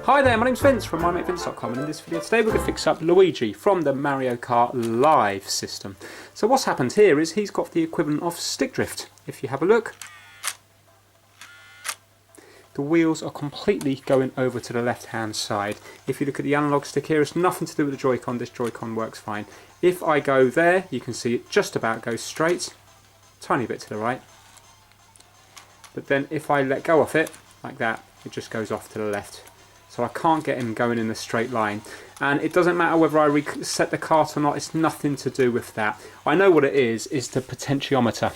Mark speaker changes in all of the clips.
Speaker 1: Hi there, my name's Vince from mymatevince.com, and in this video today we're going to fix up Luigi from the Mario Kart Live system. So what's happened here is he's got the equivalent of stick drift. If you have a look, the wheels are completely going over to the left hand side. If you look at the analog stick here, it's nothing to do with the Joy-Con. This Joy-Con works fine. If I go there, you can see it just about goes straight, tiny bit to the right. But then if I let go of it, like that, it just goes off to the left. So I can't get him going in a straight line. And it doesn't matter whether I reset the kart or not, it's nothing to do with that. I know what it is the potentiometer.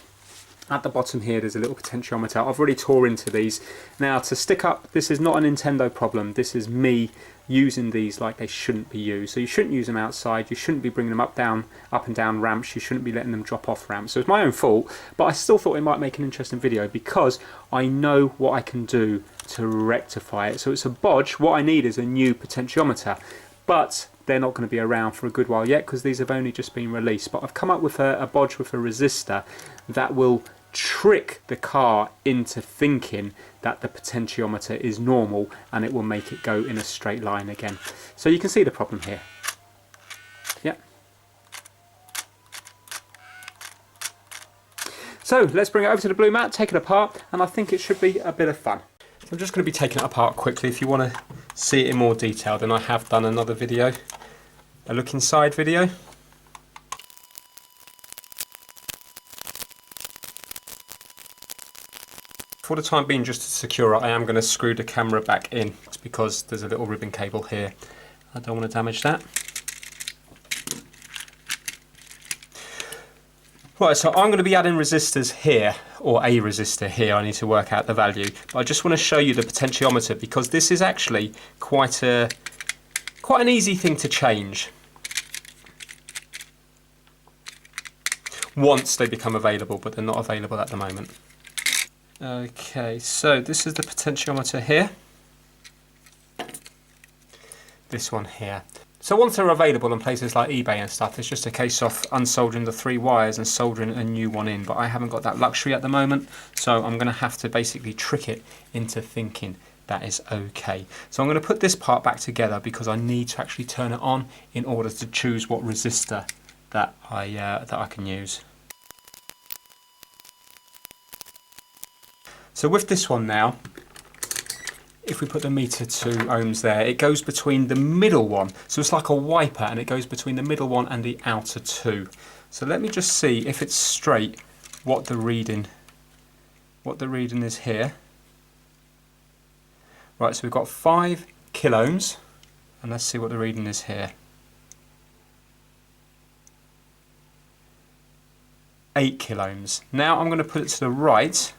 Speaker 1: At the bottom here there's a little potentiometer. I've already tore into these. Now to stick up, this is not a Nintendo problem, this is me using these like they shouldn't be used. So you shouldn't use them outside, you shouldn't be bringing them up and down ramps, you shouldn't be letting them drop off ramps. So it's my own fault, but I still thought it might make an interesting video because I know what I can do to rectify it. So it's a bodge. What I need is a new potentiometer, but they're not going to be around for a good while yet because these have only just been released. But I've come up with a bodge with a resistor that will trick the car into thinking that the potentiometer is normal, and it will make it go in a straight line again. So you can see the problem here. Yeah. So let's bring it over to the blue mat, take it apart, and I think it should be a bit of fun. So I'm just going to be taking it apart quickly. If you want to see it in more detail, then I have done another video, a look inside video. For the time being, just to secure it, I am going to screw the camera back in. It's because there's a little ribbon cable here. I don't want to damage that. Right, so I'm going to be adding resistors here, or a resistor here. I need to work out the value. But I just want to show you the potentiometer because this is actually quite an easy thing to change once they become available, but they're not available at the moment. Okay, so this is the potentiometer here. This one here. So once they're available on places like eBay and stuff, it's just a case of unsoldering the 3 wires and soldering a new one in. But I haven't got that luxury at the moment, so I'm going to have to basically trick it into thinking that is okay. So I'm going to put this part back together because I need to actually turn it on in order to choose what resistor that I can use. So with this one now, if we put the meter to ohms there, it goes between the middle one. So it's like a wiper, and it goes between the middle one and the outer 2. So let me just see if it's straight what the reading is here. Right, so we've got 5 kiloohms, and let's see what the reading is here. 8 kiloohms. Now I'm going to put it to the right.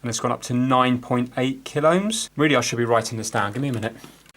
Speaker 1: And it's gone up to 9.8 kiloohms. Really, I should be writing this down. Give me a minute.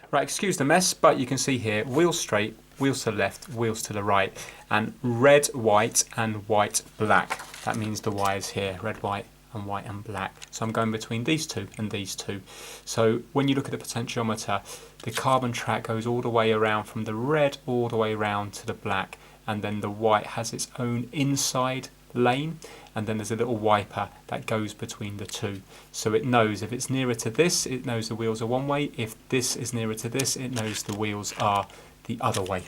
Speaker 1: Right, excuse the mess, but you can see here, wheels straight, wheels to the left, wheels to the right, and red, white, and white, black. That means the wires here, red, white, and black. So I'm going between these two and these two. So when you look at the potentiometer, the carbon track goes all the way around from the red all the way around to the black, and then the white has its own inside lane, and then there's a little wiper that goes between the two. So it knows if it's nearer to this, it knows the wheels are one way. If this is nearer to this, it knows the wheels are the other way.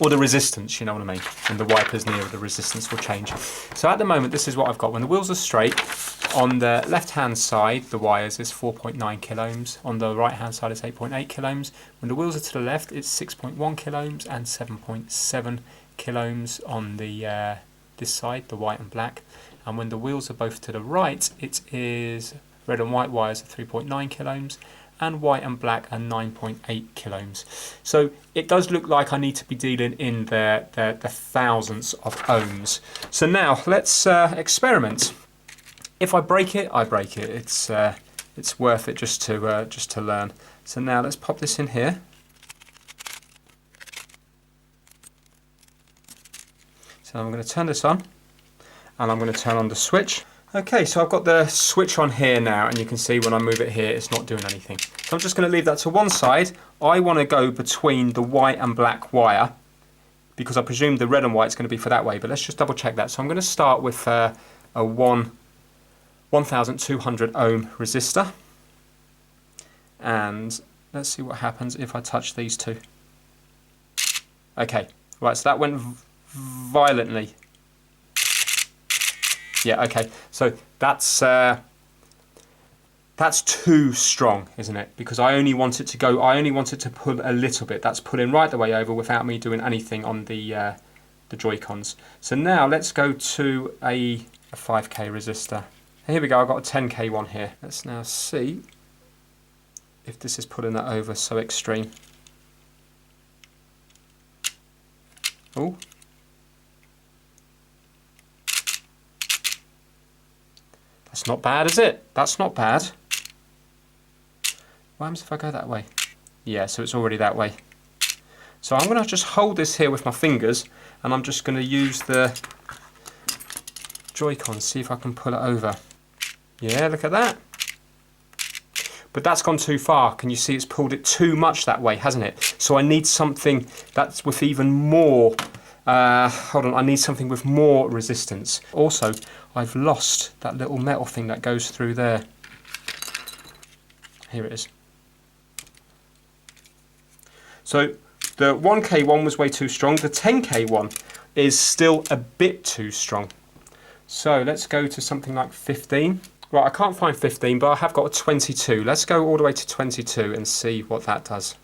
Speaker 1: Or the resistance, you know what I mean. And the wiper's nearer, the resistance will change. So at the moment, this is what I've got. When the wheels are straight, on the left-hand side, the wires is 4.9 kiloohms. On the right-hand side, it's 8.8 kiloohms. When the wheels are to the left, it's 6.1 kiloohms and 7.7 kiloohms on the this side, the white and black. And when the wheels are both to the right, it is red and white wires are 3.9 kiloohms and white and black are 9.8 kiloohms. So it does look like I need to be dealing in the thousands of ohms. So now let's experiment. If I break it, I break it. It's worth it just to learn. So now let's pop this in here. So I'm going to turn this on, and I'm going to turn on the switch. Okay, so I've got the switch on here now, and you can see when I move it here, it's not doing anything. So I'm just going to leave that to one side. I want to go between the white and black wire because I presume the red and white is going to be for that way, but let's just double check that. So I'm going to start with a 1200 ohm resistor, and let's see what happens if I touch these two. Okay, right, so that went violently. Yeah, okay, so that's too strong, isn't it? Because I only want it to pull a little bit. That's pulling right the way over without me doing anything on the Joy-Cons. So now let's go to a 5k resistor. Here we go, I've got a 10k one here. Let's now see if this is pulling that over so extreme. Oh. That's not bad, is it? That's not bad. What happens if I go that way? Yeah, so it's already that way. So I'm going to just hold this here with my fingers, and I'm just going to use the Joy-Con, see if I can pull it over. Yeah, look at that. But that's gone too far. Can you see it's pulled it too much that way, hasn't it? So I need something that's with even more, hold on, I need something with more resistance. Also, I've lost that little metal thing that goes through there. Here it is. So the 1k one was way too strong. The 10k one is still a bit too strong. So let's go to something like 15. Right, I can't find 15, but I have got a 22. Let's go all the way to 22 and see what that does.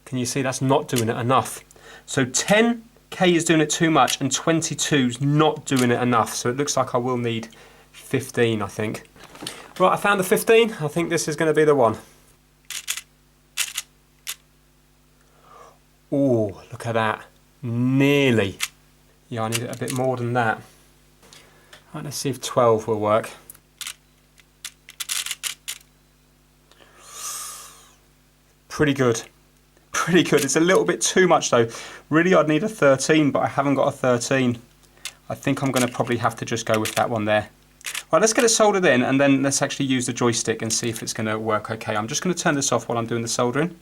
Speaker 1: Can you see that's not doing it enough? So 10k is doing it too much and 22's not doing it enough. So it looks like I will need 15, I think. Right, I found the 15. I think this is going to be the one. Oh, look at that. Nearly. Yeah, I need it a bit more than that. Right, let's see if 12 will work. Pretty good. Pretty good. It's a little bit too much though. Really, I'd need a 13, but I haven't got a 13. I think I'm going to probably have to just go with that one there. Right, let's get it soldered in, and then let's actually use the joystick and see if it's going to work okay. I'm just going to turn this off while I'm doing the soldering.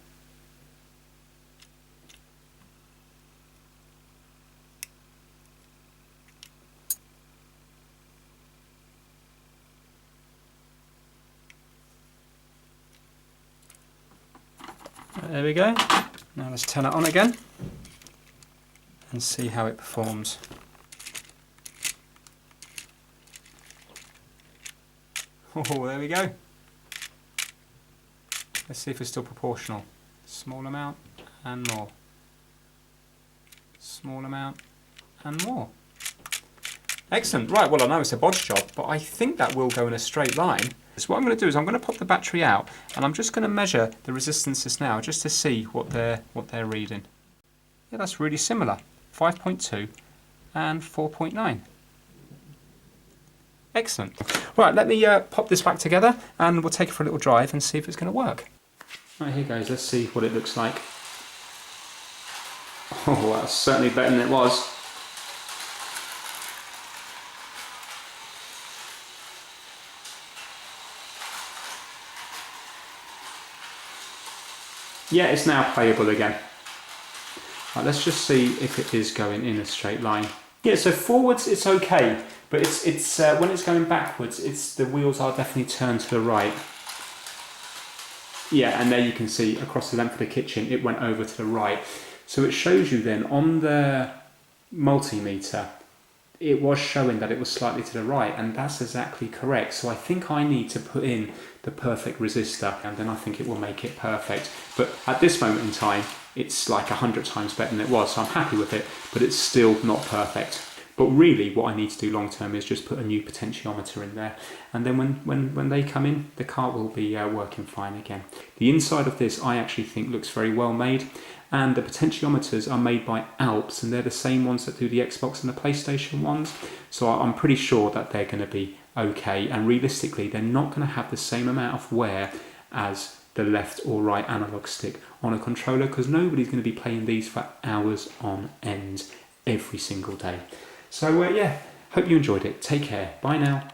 Speaker 1: There we go. Now let's turn it on again and see how it performs. Oh, there we go. Let's see if it's still proportional. Small amount and more. Small amount and more. Excellent. Right, well, I know it's a bodge job, but I think that will go in a straight line. So what I'm going to do is I'm going to pop the battery out, and I'm just going to measure the resistances now just to see what they're reading. Yeah, that's really similar. 5.2 and 4.9. Excellent. Right, let me pop this back together, and we'll take it for a little drive and see if it's going to work. Right, here goes. Let's see what it looks like. Oh, that's certainly better than it was. Yeah, it's now playable again. Right, let's just see if it is going in a straight line. Yeah, so forwards it's okay, but it's when it's going backwards, the wheels are definitely turned to the right. Yeah, and there you can see across the length of the kitchen, it went over to the right. So it shows you then on the multimeter, it was showing that it was slightly to the right, and that's exactly correct. So I think I need to put in the perfect resistor, and then I think it will make it perfect. But at this moment in time, it's like 100 times better than it was, so I'm happy with it, but it's still not perfect. But really what I need to do long term is just put a new potentiometer in there, and then when they come in, the car will be working fine again. The inside of this I actually think looks very well made, and the potentiometers are made by Alps, and they're the same ones that do the Xbox and the PlayStation ones, so I'm pretty sure that they're going to be okay, and realistically they're not going to have the same amount of wear as the left or right analog stick on a controller, because nobody's going to be playing these for hours on end every single day. So yeah, hope you enjoyed it. Take care. Bye now.